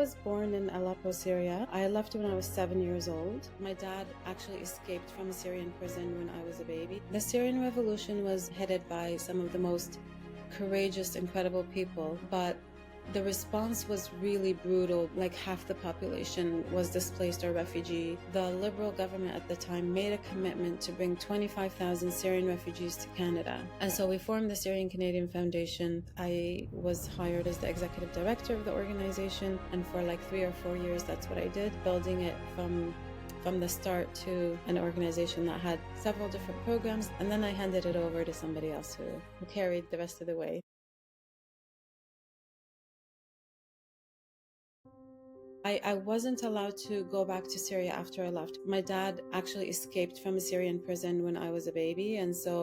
was born in Aleppo, Syria. I left when I was 7 years old. My dad actually escaped from a Syrian prison when I was a baby. The Syrian revolution was headed by some of the most courageous, incredible people, but the response was really brutal. Like half the population was displaced or refugee. The Liberal government at the time made a commitment to bring 25,000 Syrian refugees to Canada. And so we formed the Syrian Canadian Foundation. I was hired as the executive director of the organization. And for like 3 or 4 years, that's what I did, building it from the start to an organization that had several different programs. And then I handed it over to somebody else who carried the rest of the way. I wasn't allowed to go back to Syria after I left. My dad actually escaped from a Syrian prison when I was a baby, and so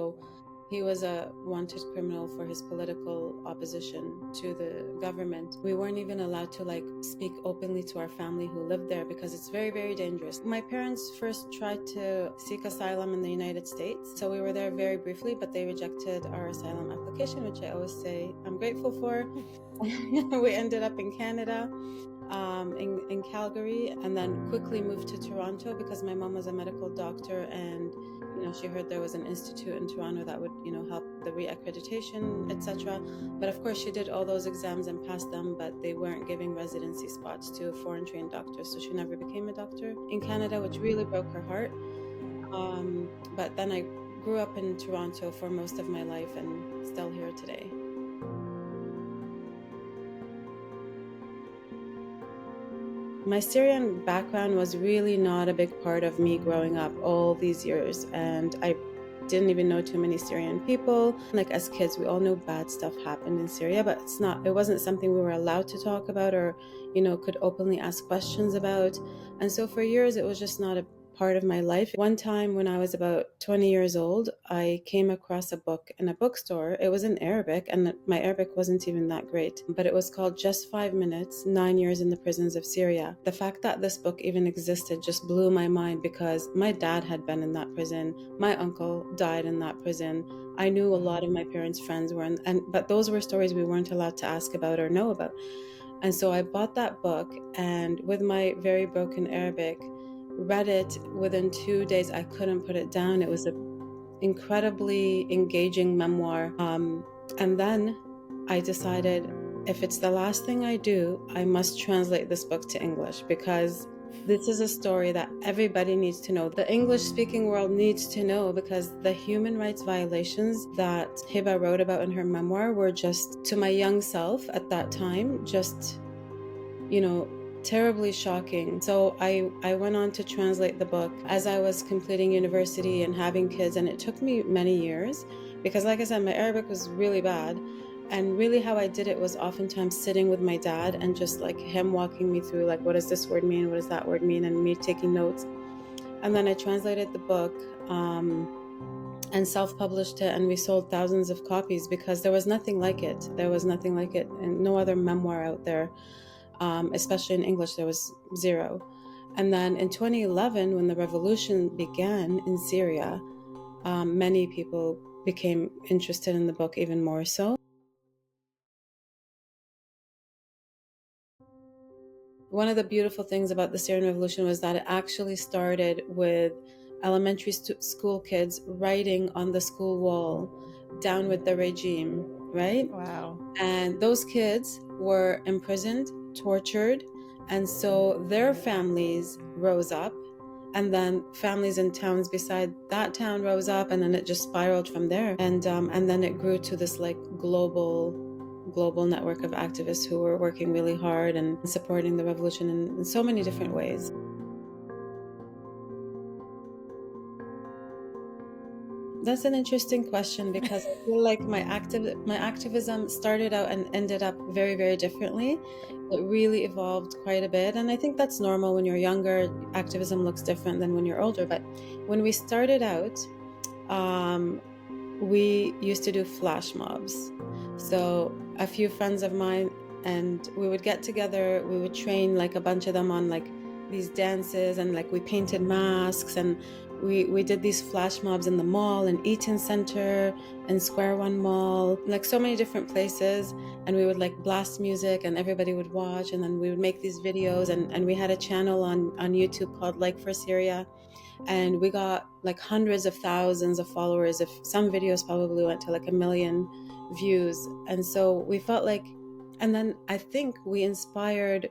he was a wanted criminal for his political opposition to the government. We weren't even allowed to speak openly to our family who lived there because it's very, very dangerous. My parents first tried to seek asylum in the United States, so we were there very briefly, but they rejected our asylum application, which I always say I'm grateful for. We ended up in Canada. In Calgary, and then quickly moved to Toronto because my mom was a medical doctor, and she heard there was an institute in Toronto that would help the reaccreditation, etc. But of course she did all those exams and passed them, but they weren't giving residency spots to foreign trained doctors, so she never became a doctor in Canada, which really broke her heart. But then I grew up in Toronto for most of my life and still here today. My Syrian background was really not a big part of me growing up all these years, and I didn't even know too many Syrian people. Like as kids, we all know bad stuff happened in Syria, but it wasn't something we were allowed to talk about or, could openly ask questions about. And so for years, it was just not a part of my life. One time when I was about 20 years old, I came across a book in a bookstore. It was in Arabic, and my Arabic wasn't even that great, but it was called Just 5 Minutes, 9 Years in the Prisons of Syria. The fact that this book even existed just blew my mind because my dad had been in that prison. My uncle died in that prison. I knew a lot of my parents' friends were but those were stories we weren't allowed to ask about or know about. And so I bought that book, and with my very broken Arabic, read it within 2 days. I couldn't put it down. It was an incredibly engaging memoir. And then I decided, if it's the last thing I do, I must translate this book to English, because this is a story that everybody needs to know. The English-speaking world needs to know, because the human rights violations that Hiba wrote about in her memoir were just, to my young self at that time, just, terribly shocking. So I went on to translate the book as I was completing university and having kids, and it took me many years because, like I said, my Arabic was really bad. And really how I did it was oftentimes sitting with my dad and just him walking me through what does this word mean, what does that word mean, and me taking notes. And then I translated the book and self-published it, and we sold thousands of copies because there was nothing like it. There was nothing like it, and no other memoir out there. Especially in English, there was zero. And then in 2011, when the revolution began in Syria, many people became interested in the book even more so. One of the beautiful things about the Syrian revolution was that it actually started with elementary school kids writing on the school wall, "Down with the regime," right? Wow. And those kids were imprisoned, tortured, and so their families rose up, and then families in towns beside that town rose up, and then it just spiraled from there, and then it grew to this global network of activists who were working really hard and supporting the revolution in so many different ways. That's an interesting question, because I feel like my activism started out and ended up very, very differently. It really evolved quite a bit, and I think that's normal. When you're younger, activism looks different than when you're older. But when we started out, we used to do flash mobs. So a few friends of mine, and we would get together, we would train a bunch of them on these dances, and we painted masks, and We did these flash mobs in the mall, in Eaton Center, in Square One Mall, like so many different places. And we would like blast music and everybody would watch, and then we would make these videos, and we had a channel on YouTube called Like for Syria. And we got like hundreds of thousands of followers. If some videos probably went to like 1 million views. And so we felt like, and then I think we inspired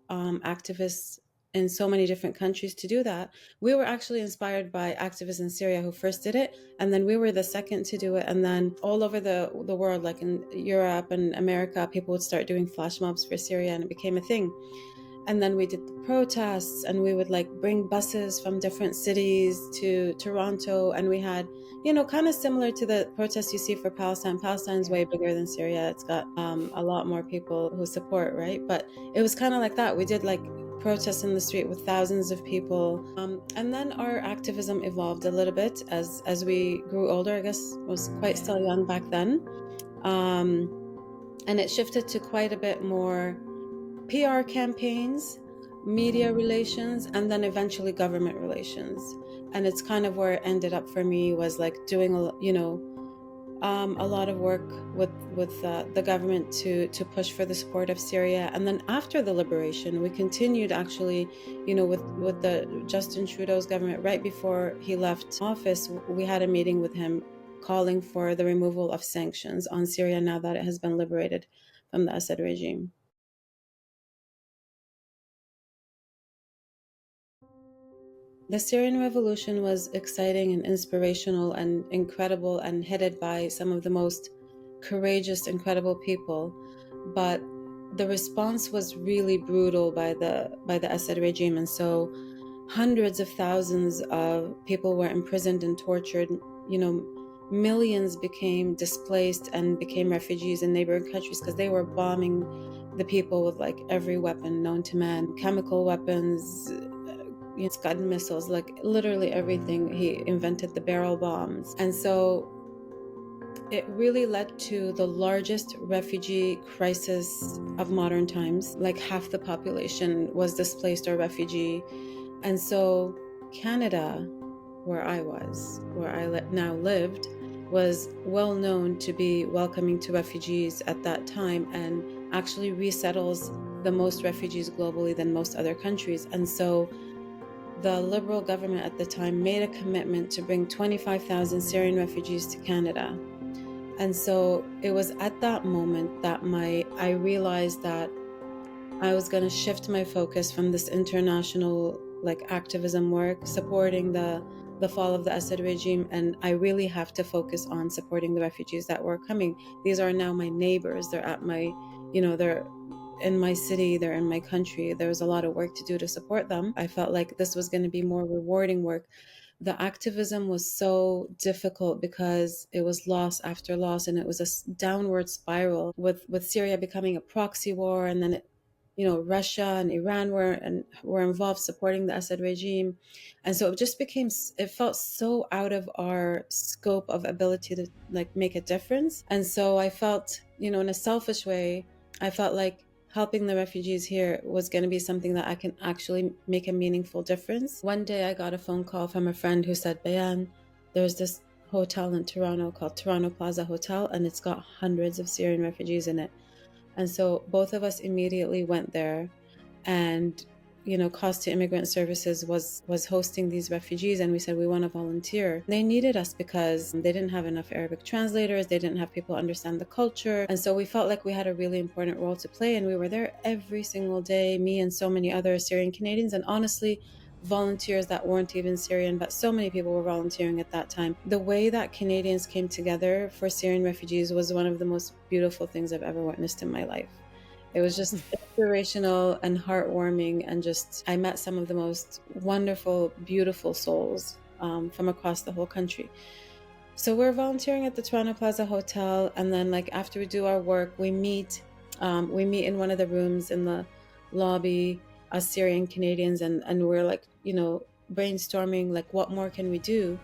activists in so many different countries to do that. We were actually inspired by activists in Syria who first did it, and then we were the second to do it. And then all over the world, like in Europe and America, people would start doing flash mobs for Syria, and it became a thing. And then we did the protests, and we would like bring buses from different cities to Toronto, and we had, you know, kind of similar to the protests you see for Palestine. Palestine's way bigger than Syria. It's got a lot more people who support, right? But it was kind of like that. We did like protests in the street with thousands of people. And then our activism evolved a little bit as we grew older. I guess I was quite still young back then. And it shifted to quite a bit more PR campaigns, media relations, and then eventually government relations. And it's kind of where it ended up for me, was like doing a lot of work with the government to push for the support of Syria. And then after the liberation, we continued actually, you know, with the Justin Trudeau's government. Right before he left office, we had a meeting with him calling for the removal of sanctions on Syria now that it has been liberated from the Assad regime. The Syrian Revolution was exciting and inspirational and incredible, and headed by some of the most courageous, incredible people. But the response was really brutal by the Assad regime, and so hundreds of thousands of people were imprisoned and tortured. You know, millions became displaced and became refugees in neighboring countries because they were bombing the people with like every weapon known to man, chemical weapons, Scud missiles, like literally everything. He invented the barrel bombs. And so it really led to the largest refugee crisis of modern times. Like half the population was displaced or refugee. And so Canada, where I now lived, was well known to be welcoming to refugees at that time, and actually resettles the most refugees globally than most other countries. And so the Liberal government at the time made a commitment to bring 25,000 Syrian refugees to Canada. And so it was at that moment that I realized that I was going to shift my focus from this international like activism work, supporting the fall of the Assad regime, and I really have to focus on supporting the refugees that were coming. These are now my neighbors. They're at my, they're in my city, they're in my country. There was a lot of work to do to support them. I felt like this was going to be more rewarding work. The activism was so difficult because it was loss after loss, and it was a downward spiral with Syria becoming a proxy war, and then Russia and Iran were involved supporting the Assad regime. And so it felt so out of our scope of ability to like make a difference. And so I felt, in a selfish way, I felt like helping the refugees here was going to be something that I can actually make a meaningful difference. One day I got a phone call from a friend who said, Bayan, there's this hotel in Toronto called Toronto Plaza Hotel, and it's got hundreds of Syrian refugees in it. And so both of us immediately went there, and Cost to Immigrant Services was hosting these refugees, and we said we want to volunteer. They needed us because they didn't have enough Arabic translators, they didn't have people understand the culture, and so we felt like we had a really important role to play. And we were there every single day, me and so many other Syrian Canadians, and honestly volunteers that weren't even Syrian, but so many people were volunteering at that time. The way that Canadians came together for Syrian refugees was one of the most beautiful things I've ever witnessed in my life. It was just inspirational and heartwarming, and I met some of the most wonderful, beautiful souls from across the whole country. So we're volunteering at the Toronto Plaza Hotel, and then after we do our work, we meet in one of the rooms in the lobby, us Syrian Canadians, and we're brainstorming what more can we do.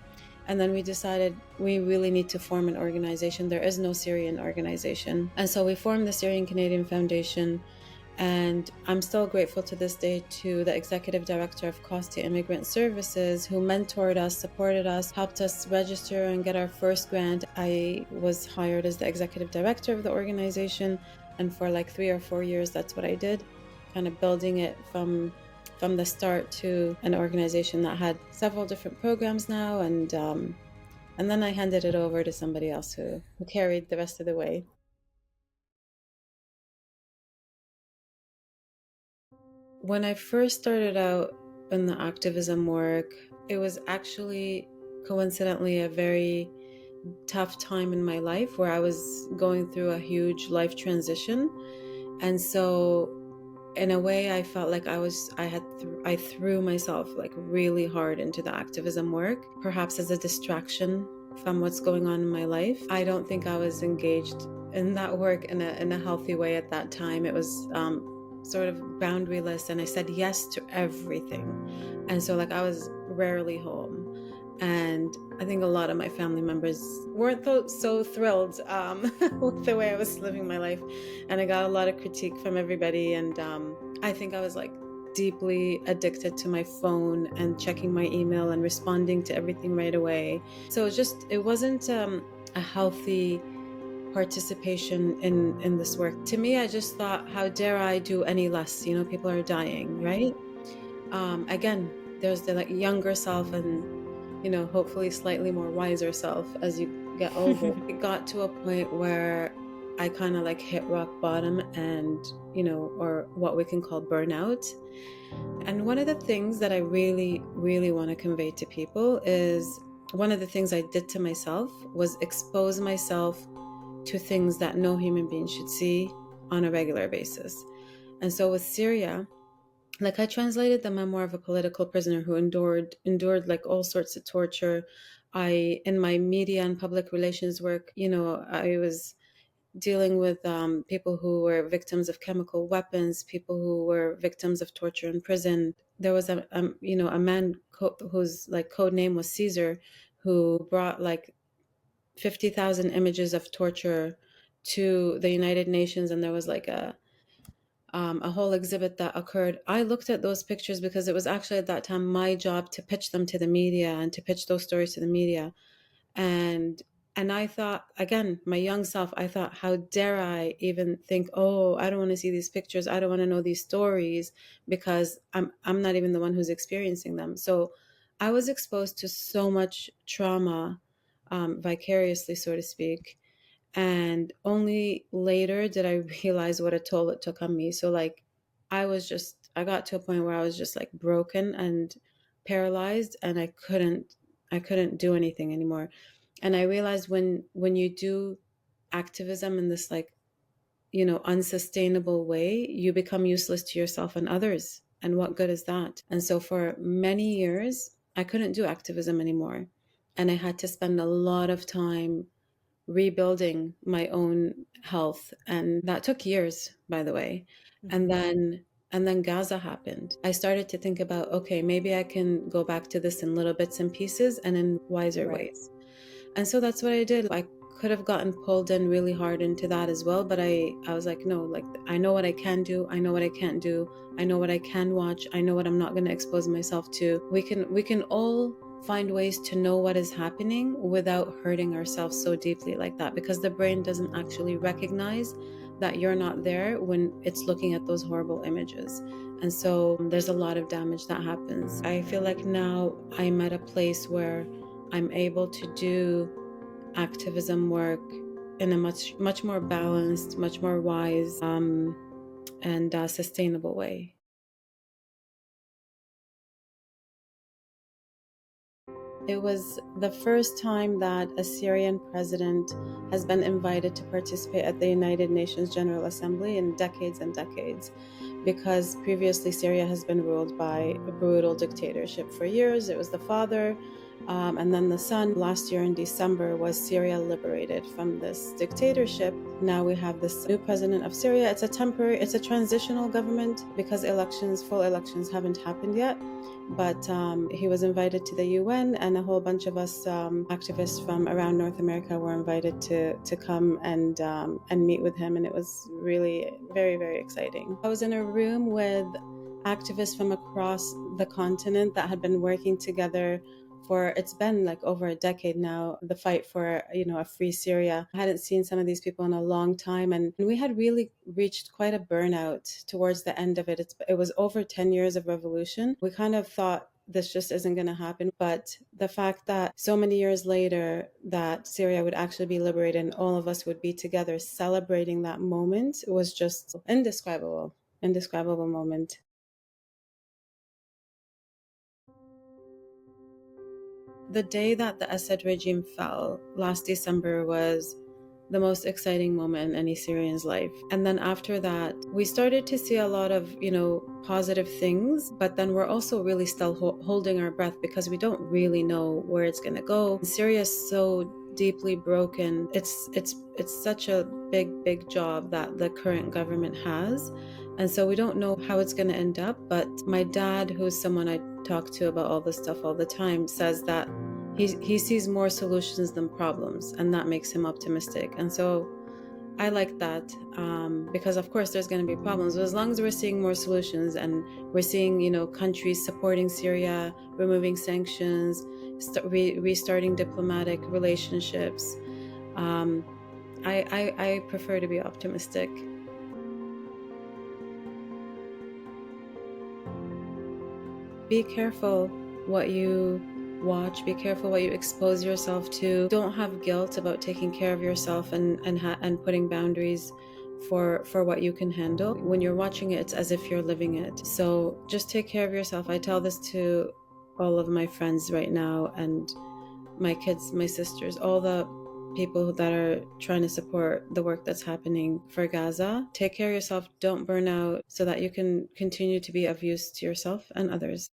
And then we decided we really need to form an organization. There is no Syrian organization. And so we formed the Syrian Canadian Foundation, And I'm still grateful to this day to the executive director of Costa Immigrant Services, who mentored us, supported us, helped us register and get our first grant. I was hired as the executive director of the organization, and for like 3 or 4 years, that's what I did, kind of building it from the start to an organization that had several different programs now. And then I handed it over to somebody else who carried the rest of the way. When I first started out in the activism work, it was actually coincidentally a very tough time in my life where I was going through a huge life transition. And so in a way I felt like I threw myself like really hard into the activism work, perhaps as a distraction from what's going on in my life. I don't think I was engaged in that work in a healthy way at that time. It was sort of boundaryless, and I said yes to everything. And so like I was rarely home. And I think a lot of my family members weren't so thrilled with the way I was living my life. And I got a lot of critique from everybody. And I think I was like deeply addicted to my phone and checking my email and responding to everything right away. So it wasn't a healthy participation in this work. To me, I just thought, how dare I do any less? You know, people are dying, right? Again, there's the like younger self and, you know, hopefully slightly more wiser self as you get older. It got to a point where I kind of like hit rock bottom and, you know, or what we can call burnout. And one of the things that I really, really want to convey to people is one of the things I did to myself was expose myself to things that no human being should see on a regular basis. And so with Syria, like I translated the memoir of a political prisoner who endured like all sorts of torture. In my media and public relations work, you know, I was dealing with people who were victims of chemical weapons, people who were victims of torture in prison. There was you know, a man whose like code name was Caesar, who brought like 50,000 images of torture to the United Nations, and there was like a whole exhibit that occurred. I looked at those pictures because it was actually at that time my job to pitch them to the media and to pitch those stories to the media. And I thought, again, my young self, I thought, how dare I even think, oh, I don't want to see these pictures, I don't want to know these stories, because I'm not even the one who's experiencing them. So I was exposed to so much trauma, vicariously, so to speak. And only later did I realize what a toll it took on me. So like I got to a point where I was just like broken and paralyzed, and I couldn't do anything anymore. And I realized when you do activism in this like, you know, unsustainable way, you become useless to yourself and others. And what good is that? And so for many years, I couldn't do activism anymore. And I had to spend a lot of time rebuilding my own health, and that took years, by the way. And then Gaza happened. I started to think about, okay, maybe I can go back to this in little bits and pieces and in wiser ways. And so that's what I did. I could have gotten pulled in really hard into that as well, but I was like, no, like I know what I can do, I know what I can't do, I know what I can watch, I know what I'm not going to expose myself to. We can all find ways to know what is happening without hurting ourselves so deeply like that, because the brain doesn't actually recognize that you're not there when it's looking at those horrible images. And so there's a lot of damage that happens. I feel like now I'm at a place where I'm able to do activism work in a much more balanced, much more wise, and sustainable way. It was the first time that a Syrian president has been invited to participate at the United Nations General Assembly in decades and decades, because previously Syria has been ruled by a brutal dictatorship for years. It was the father And then the son, last year in December, was Syria liberated from this dictatorship. Now we have this new president of Syria. It's a transitional government because full elections haven't happened yet. But he was invited to the UN, and a whole bunch of us activists from around North America were invited to come and meet with him, and it was really very, very exciting. I was in a room with activists from across the continent that had been working together for, it's been like over a decade now, the fight for, a free Syria. I hadn't seen some of these people in a long time, and we had really reached quite a burnout towards the end of it. It was over 10 years of revolution. We kind of thought this just isn't going to happen, but the fact that so many years later that Syria would actually be liberated and all of us would be together celebrating that moment was just indescribable moment. The day that the Assad regime fell last December was the most exciting moment in any Syrian's life. And then after that, we started to see a lot of, positive things, but then we're also really still holding our breath because we don't really know where it's going to go. Syria is so deeply broken. It's such a big job that the current government has. And so we don't know how it's going to end up. But my dad, who's someone I talk to about all this stuff all the time, says that he sees more solutions than problems, and that makes him optimistic. And so I like that, because of course there's going to be problems, but as long as we're seeing more solutions and we're seeing, countries supporting Syria, removing sanctions, restarting diplomatic relationships, I prefer to be optimistic. Be careful what you watch, be careful what you expose yourself to. Don't have guilt about taking care of yourself and putting boundaries for what you can handle. When you're watching it, it's as if you're living it. So just take care of yourself. I tell this to all of my friends right now, and my kids, my sisters, all the people that are trying to support the work that's happening for Gaza. Take care of yourself, don't burn out, so that you can continue to be of use to yourself and others.